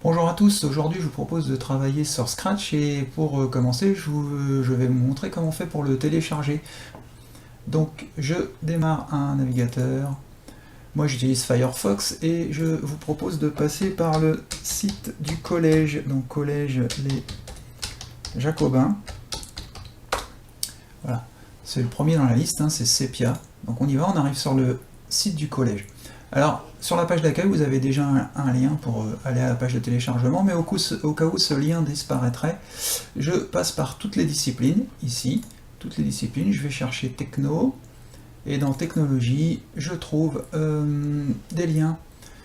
Bonjour à tous, aujourd'hui je vous propose de travailler sur Scratch et pour commencer je vais vous montrer comment on fait pour le télécharger. Donc je démarre un navigateur, moi j'utilise Firefox et je vous propose de passer par le site du collège, donc collège les Jacobins. Voilà, c'est le premier dans la liste, hein, c'est Sepia. Donc on y va, on arrive sur le site du collège. Alors, sur la page d'accueil, vous avez déjà un lien pour aller à la page de téléchargement, mais au cas où ce lien disparaîtrait, je passe par toutes les disciplines, ici, toutes les disciplines, je vais chercher Techno, et dans Technologie, je trouve des liens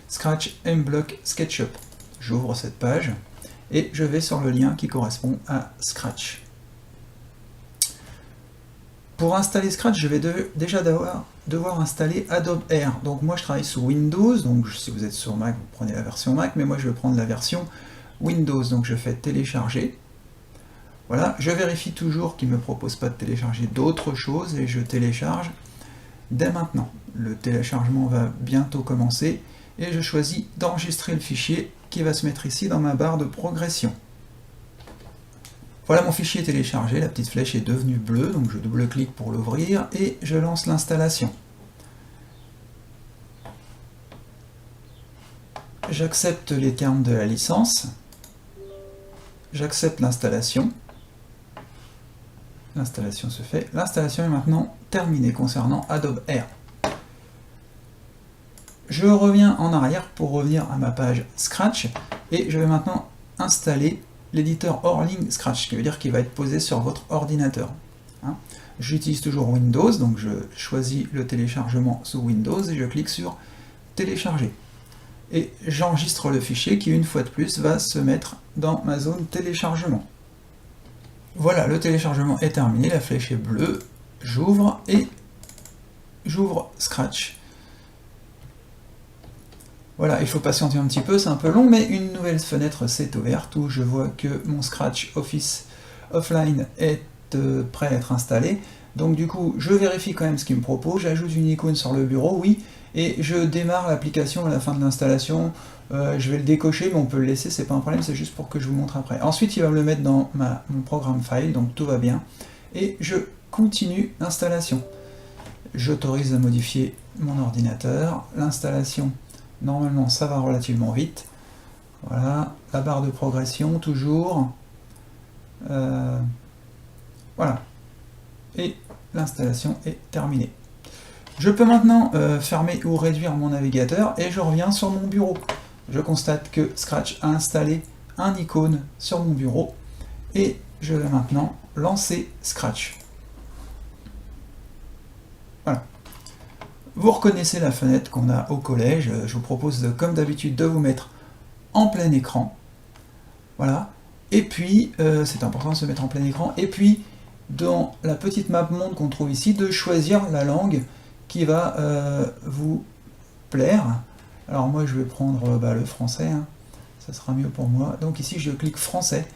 Scratch, MBlock, SketchUp. J'ouvre cette page, et je vais sur le lien qui correspond à Scratch. Pour installer Scratch, je vais déjà devoir installer Adobe Air. Donc moi je travaille sous Windows, donc si vous êtes sur Mac, vous prenez la version Mac, mais moi je vais prendre la version Windows. Donc je fais télécharger. Voilà, je vérifie toujours qu'il ne me propose pas de télécharger d'autres choses et je télécharge dès maintenant. Le téléchargement va bientôt commencer et je choisis d'enregistrer le fichier qui va se mettre ici dans ma barre de progression. Voilà, mon fichier téléchargé, la petite flèche est devenue bleue, donc je double-clique pour l'ouvrir et je lance l'installation. J'accepte les termes de la licence, j'accepte l'installation, l'installation se fait, l'installation est maintenant terminée concernant Adobe Air. Je reviens en arrière pour revenir à ma page Scratch et je vais maintenant installer l'éditeur hors ligne Scratch, ce qui veut dire qu'il va être posé sur votre ordinateur. J'utilise toujours Windows, donc je choisis le téléchargement sous Windows et je clique sur télécharger. Et j'enregistre le fichier qui, une fois de plus, va se mettre dans ma zone téléchargement. Voilà, le téléchargement est terminé, la flèche est bleue, j'ouvre et j'ouvre Scratch. Voilà, il faut patienter un petit peu, c'est un peu long, mais une nouvelle fenêtre s'est ouverte où je vois que mon Scratch Office Offline est prêt à être installé. Donc du coup, je vérifie quand même ce qu'il me propose, j'ajoute une icône sur le bureau, oui, et je démarre l'application à la fin de l'installation. Je vais le décocher, mais on peut le laisser, c'est pas un problème, c'est juste pour que je vous montre après. Ensuite, il va me le mettre dans mon programme file, donc tout va bien. Et je continue l'installation. J'autorise à modifier mon ordinateur, l'installation. Normalement, ça va relativement vite. Voilà, la barre de progression, toujours. Voilà. Et l'installation est terminée. Je peux maintenant fermer ou réduire mon navigateur et je reviens sur mon bureau. Je constate que Scratch a installé un icône sur mon bureau et je vais maintenant lancer Scratch. Voilà. Vous reconnaissez la fenêtre qu'on a au collège, je vous propose comme d'habitude de vous mettre en plein écran. Voilà. Et puis, c'est important de se mettre en plein écran. Et puis, dans la petite map monde qu'on trouve ici, de choisir la langue qui va vous plaire. Alors moi, je vais prendre le français, hein. Ça sera mieux pour moi. Donc ici, je clique français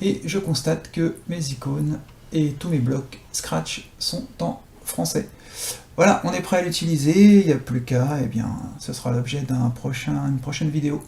et je constate que mes icônes et tous mes blocs Scratch sont en français. Voilà, on est prêt à l'utiliser, il n'y a plus qu'à, et bien, ce sera l'objet d'une prochaine vidéo.